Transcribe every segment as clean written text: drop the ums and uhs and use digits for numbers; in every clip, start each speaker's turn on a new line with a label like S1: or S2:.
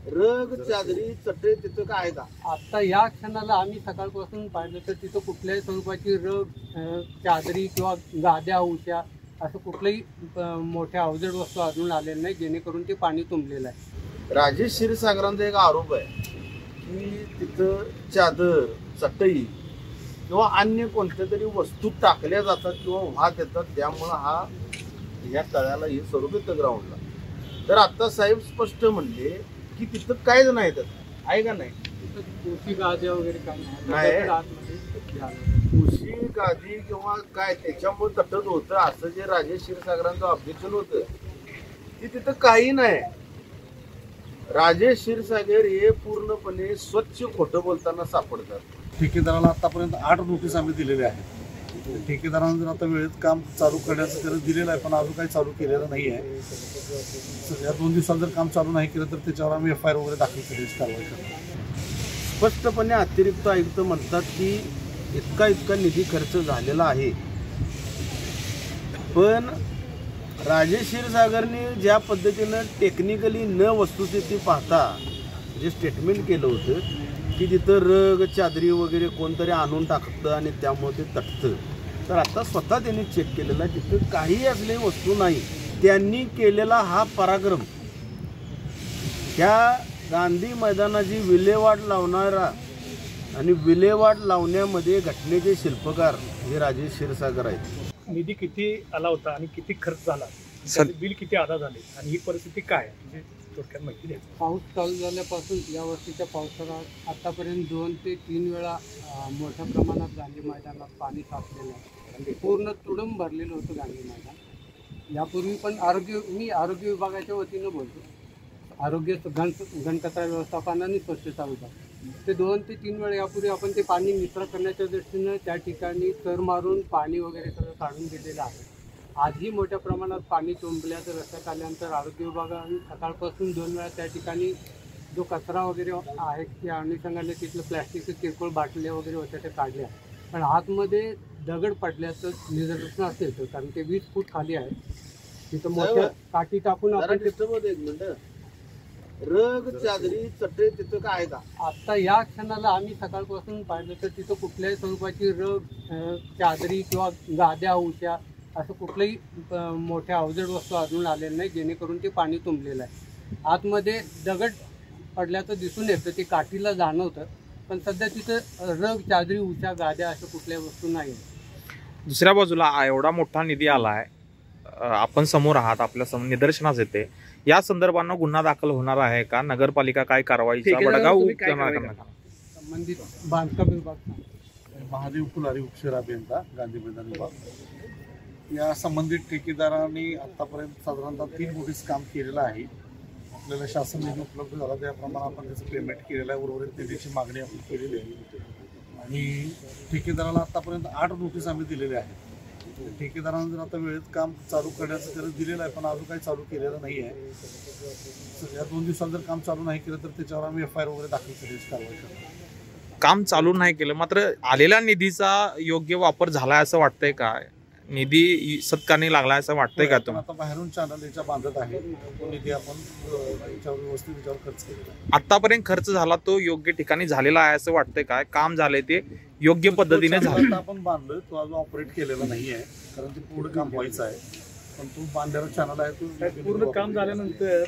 S1: रग चादरी चटई तिथं काय आहे का?
S2: आता या क्षणाला आम्ही सकाळपासून पाहिलं तर तिथं कुठल्याही स्वरूपाची रग, चादरी किंवा गाद्या, उश्या असं कुठल्याही मोठ्या अवजड वस्तू आढळून आलेल्या नाही, जेणेकरून ते पाणी तुंबलेलं आहे.
S1: राजेश क्षीरसागरांचा एक आरोप आहे की तिथं चादर, चटई किंवा अन्य कोणत्या तरी वस्तू टाकल्या जातात किंवा वाहत येतात, त्यामुळं या तळ्याला हे स्वरूप येतं ग्राउंडला. तर आता साहेब स्पष्ट म्हणले की तिथं काहीच नाही, तर आहे का नाही?
S2: उशी, गाद्या वगैरे काय
S1: नाही, उशी गादी किंवा काय त्याच्यामुळे तटत होतं असं जे राजेश क्षीरसागरांचं ऑब्जेक्शन होतं की तिथं काही नाही. राजेश क्षीरसागर हे पूर्णपणे स्वच्छ खोटं बोलताना सापडतात.
S3: ठेकेदाराला आतापर्यंत 8 नोटीस आम्ही दिलेल्या आहेत. ठेकेदारानं जर आता वेळेत काम चालू करण्याचं त्याला दिलेलं आहे, पण अजून काही चालू केलेलं नाही आहे. या 2 दिवसात जर काम चालू नाही केलं तर त्याच्यावर आम्ही FIR वगैरे दाखल करण्याची कारवाई करतो.
S1: स्पष्टपणे अतिरिक्त आयुक्त म्हणतात की इतका निधी खर्च झालेला आहे, पण राजेश क्षीरसागरने ज्या पद्धतीनं टेक्निकली न वस्तुस्थिती पाहता जे स्टेटमेंट केलं होतं की तिथं रग, चादरी वगैरे कोणतरी आणून टाकतं आणि त्यामुळे ते तटतं, तर आता स्वतः त्यांनी चेक केलेला तिथं काही असली वस्तू नाही. त्यांनी केलेला हा पराक्रम त्या गांधी मैदानाची विल्हेवाट लावणारा आणि विल्हेवाट लावण्यामध्ये घटनेचे शिल्पकार हे राजेश क्षीरसागर आहेत.
S4: निधी किती आला होता आणि किती खर्च झाला, बिल किती अदा झाले आणि ही परिस्थिती काय म्हणजे थोडक्यात माहिती द्या.
S2: पाऊस चालू झाल्यापासून या वर्षीच्या पावसाळ्यात आतापर्यंत 2 ते 3 वेळा मोठ्या प्रमाणात गांधी मैदानात पाणी साचलेलं आहे. पूर्ण तुडूंब भरलेलं होतं गांधी मैदान. यापूर्वी पण मी आरोग्य विभागाच्या वतीनं बोलतो, आरोग्य घनकचरा व्यवस्थापन आणि स्वच्छता विभाग, ते 2 ते 3 वेळा यापूर्वी आपण ते पाणी निचरा करण्याच्या दृष्टीनं त्या ठिकाणी कर मारून पाणी वगैरे सगळं काढून दिलेलं आहे. आजही मोठ्या प्रमाणात पाणी तुंबल्याचं लक्षात आल्यानंतर आरोग्य विभागाने सकाळपासून 2 वेळा त्या ठिकाणी जो कचरा वगैरे आहे त्या अनुषंगाने तिथलं प्लॅस्टिकचे किरकोळ बाटल्या वगैरे होत्या त्या काढल्या, पण आतमध्ये दगड पडल्याचं निदर्शन असेल तर, कारण ते 20 फूट खाली आहे, तिथं मोठ्या काठी टाकून आपण
S1: रग, चादरी, चटई तिथं काय आहे का?
S2: आता या क्षणाला आम्ही सकाळपासून पाहिलं तर तिथं कुठल्याही स्वरूपाची रग, चादरी किंवा गाद्या, उश्या असं कुठल्याही मोठ्या अवजड वस्तू आढळून आलेल्या नाही, जेणेकरून ते पाणी तुंबलेलं आहे. आतमध्ये दगड पडल्याचं दिसून येतं, ते काठीला जाणवतं, पण सध्या तिथं रग, चादरी, उश्या, गाद्या अशा कुठल्याही वस्तू नाही.
S5: दुसऱ्या बाजूला एवढा मोठा निधी आलाय, आपण समोर आहात, आपल्या समोर निदर्शनास येते, या संदर्भानं गुन्हा दाखल होणार आहे का? नगरपालिका काय कारवाईचा बडगा
S2: संबंधित बांधकाम विभाग,
S3: महादेव फुलारी उपशहर अभियंता, गांधी मैदान विभाग, या संबंधित ठेकेदारांनी आतापर्यंत साधारणतः 3 नोटीस काम केलेलं आहे. आपल्याला शासन निधी उपलब्ध झाला त्याप्रमाणे आपण त्याचं पेमेंट केलेलं आहे, उर्वरित निधीची मागणी आपण केलेली आहे. आणि ठेकेदाराला आतापर्यंत 8 नोटीस आम्ही दिलेल्या आहेत. ठेकेदारानं जर आता वेळेत काम चालू करण्याचं त्याला दिलेलं आहे, पण अजून काही चालू केलेलं नाही आहे. या 2 दिवसात जर काम चालू नाही केलं तर त्याच्यावर आम्ही FIR वगैरे दाखल करण्याची कारवाई करतो.
S5: काम चालू नाही केलं, मात्र आलेल्या निधीचा योग्य वापर झाला असं वाटतंय का? निधी सत्कारणी लागला असं वाटतंय का तुम्हाला?
S3: आता बाहेरून चॅनल याच्या बांधत आहे, तो निधी आपण याच्यावर व्यवस्थित याच्यावर खर्च केलेला आहे.
S5: आतापर्यंत खर्च झाला तो योग्य ठिकाणी झालेला आहे असं वाटतंय काय? काम झालंय ते योग्य पद्धतीने झालं?
S3: आपण बांधलोय, तो अजून ऑपरेट केलेला नाही आहे, कारण ते पुढे काम व्हायचं आहे, पण तो बांधलेला चॅनल आहे, तो
S4: पूर्ण काम झाल्यानंतर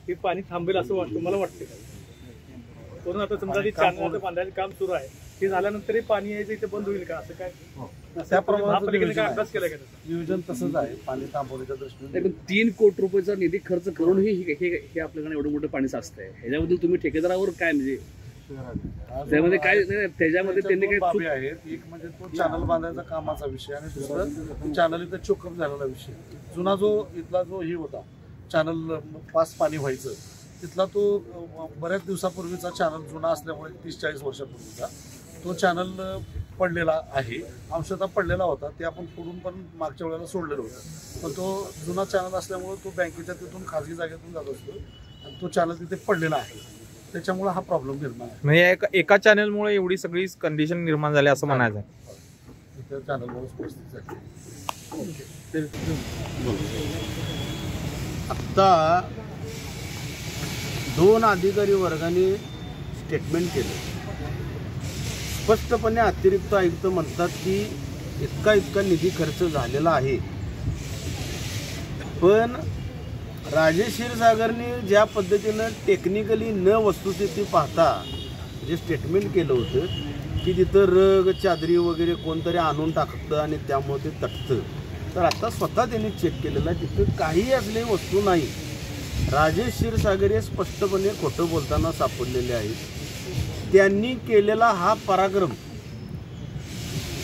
S4: हे पाणी थांबेल असं वाटतं, मला वाटतं. पूर्ण आता समजा चॅनल बांधायचं काम सुरू आहे, ते झाल्यानंतर हे पाणी यायचं इथे बंद होईल का, असं काय
S3: त्याप्रमाणे
S4: काय अभ्यास केला का?
S3: नियोजन तसंच आहे पाणी थांबवण्याच्या दृष्टीने.
S6: 3 कोटी रुपयाचा निधी खर्च करूनही हे आपल्याकडे एवढं मोठं पाणी साचतंय, ह्याच्याबद्दल तुम्ही ठेकेदारावर काय म्हणजे त्यामध्ये काय त्याच्यामध्ये त्यांनी काही
S3: बाबी आहेत? एक म्हणजे तो चॅनल बांधायचा कामाचा विषय, आणि दुसरं चॅनल इथं चोकअप झालेला विषय. जुना जो इथला जो ही होता चॅनल पास पाणी व्हायचं, तिथला तो बऱ्याच दिवसापूर्वीचा चॅनल जुना असल्यामुळे 30-40 वर्षापूर्वीचा तो चॅनल पडलेला आहे, अंशतः पडलेला होता. ते आपण फोडून पण मागच्या वेळेला सोडलेलं होतं, पण तो जुना चॅनल असल्यामुळे तो बँकेच्या तिथून खाजगी जागेतून जात असतो आणि तो चॅनल तिथे पडलेला आहे, त्याच्यामुळे हा प्रॉब्लेम निर्माण आहे.
S5: म्हणजे एका चॅनलमुळे एवढी सगळी कंडिशन निर्माण झाली असं म्हणायचं आहे?
S3: त्या चॅनलमुळे परिस्थिती झाली.
S1: आता 2 अधिकारी वर्गाने स्टेटमेंट केलं. स्पष्टपणे अतिरिक्त आयुक्त म्हणतात की इतका निधी खर्च झालेला आहे. पण राजेश क्षीरसागरने ज्या पद्धतीनं टेक्निकली न वस्तुस्थिती पाहता जे स्टेटमेंट केलं होतं की तिथं रग चादरी वगैरे कोणतरी आणून टाकतं आणि त्यामुळे ते तटतं, तर आता स्वतः त्यांनी चेक केलेलं आहे, तिथं काही असलेली वस्तू नाही. राजेश क्षीरसागर हे स्पष्टपणे खोटं बोलताना सापडलेले आहेत. त्यांनी केलेला हा पराक्रम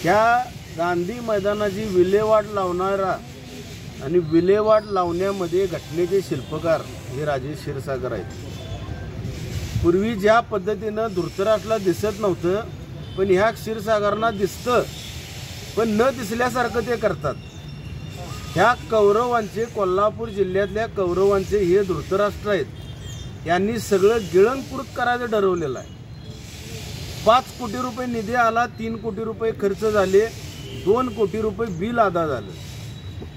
S1: ह्या गांधी मैदानाची विल्हेवाट लावणारा आणि विल्हेवाट लावण्यामध्ये घटनेचे शिल्पकार हे राजेश क्षीरसागर आहेत. पूर्वी ज्या पद्धतीनं धृतराष्ट्राला दिसत नव्हतं, पण ह्या क्षीरसागरांना दिसतं, पण न दिसल्यासारखं ते करतात. ह्या कौरवांचे, कोल्हापूर जिल्ह्यातल्या कौरवांचे हे धृतराष्ट्र आहेत. यांनी सगळं गिळंकृत करायचं ठरवलेलं आहे. 5 कोटी रुपये निधी आला, 3 कोटी रुपये खर्च झाले, 2 कोटी रुपये बिल अदा झालं.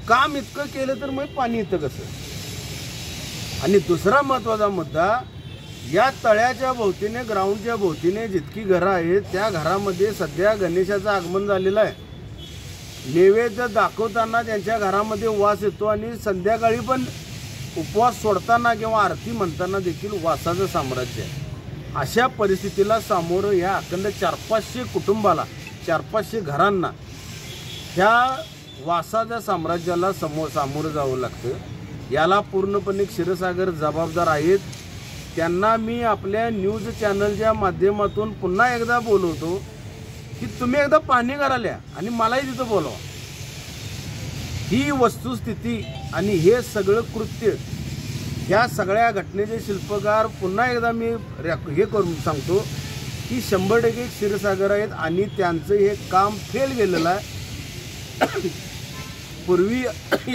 S1: काम इतकं केलं तर मग पाणी येतं कसं? आणि दुसरा महत्त्वाचा मुद्दा, या तळ्याच्या भोवतीने, ग्राउंडच्या भोवतीने जितकी घरं आहेत त्या घरामध्ये सध्या गणेशाचं आगमन झालेलं आहे. नैवेद्य दाखवताना त्यांच्या घरामध्ये वास येतो आणि संध्याकाळी पण उपवास सोडताना किंवा आरती म्हणताना देखील वासाचं साम्राज्य आहे. अशा परिस्थितीला सामोरं या अखंड 400-500 कुटुंबाला, 400-500 घरांना ह्या वासाच्या साम्राज्याला सामोरं जावं लागतं. याला पूर्णपणे क्षीरसागर जबाबदार आहेत. त्यांना मी आपल्या न्यूज चॅनलच्या माध्यमातून पुन्हा एकदा बोलवतो की तुम्ही एकदा पाहणी करायला आणि मलाही तिथं बोलवा. ही वस्तुस्थिती आणि हे सगळं कृत्य, ह्या सगळ्या घटनेचे शिल्पकार पुन्हा एकदा मी हे करून सांगतो की 100% क्षीरसागर आहेत आणि त्यांचं हे काम फेल गेलेलं आहे. पूर्वी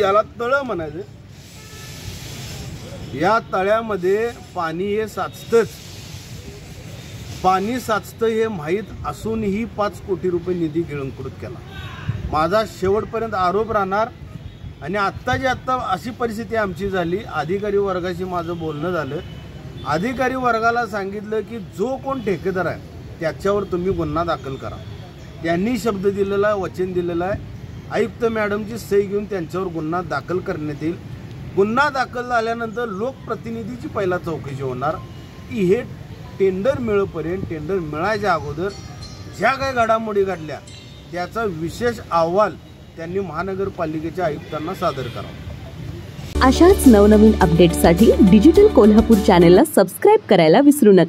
S1: याला तळं म्हणायचं. या तळ्यामध्ये पाणी हे साचतंच, पाणी साचतं हे माहीत असूनही 5 कोटी रुपये निधी गिळंकृत केला. माझा शेवटपर्यंत आरोप राहणार. आणि आत्ताची आत्ता अशी परिस्थिती आमची झाली, अधिकारी वर्गाशी माझं बोलणं झालं. अधिकारी वर्गाला सांगितलं की जो कोण ठेकेदार आहे त्याच्यावर तुम्ही गुन्हा दाखल करा. त्यांनी शब्द दिलेला आहे, वचन दिलेलं आहे. आयुक्त मॅडमची सही घेऊन त्यांच्यावर गुन्हा दाखल करण्यात येईल. गुन्हा दाखल झाल्यानंतर लोकप्रतिनिधीची पहिला चौकशी होणार की हे टेंडर मिळेपर्यंत, टेंडर मिळायच्या अगोदर ज्या काही घडामोडी घडल्या त्याचा विशेष अहवाल त्यांनी महानगरपालिकेच्या आयुक्तांना सादर करावा.
S7: अशाच नवनवीन अपडेट्ससाठी डिजिटल कोल्हापूर चॅनेलला सबस्क्राईब करायला विसरू नका.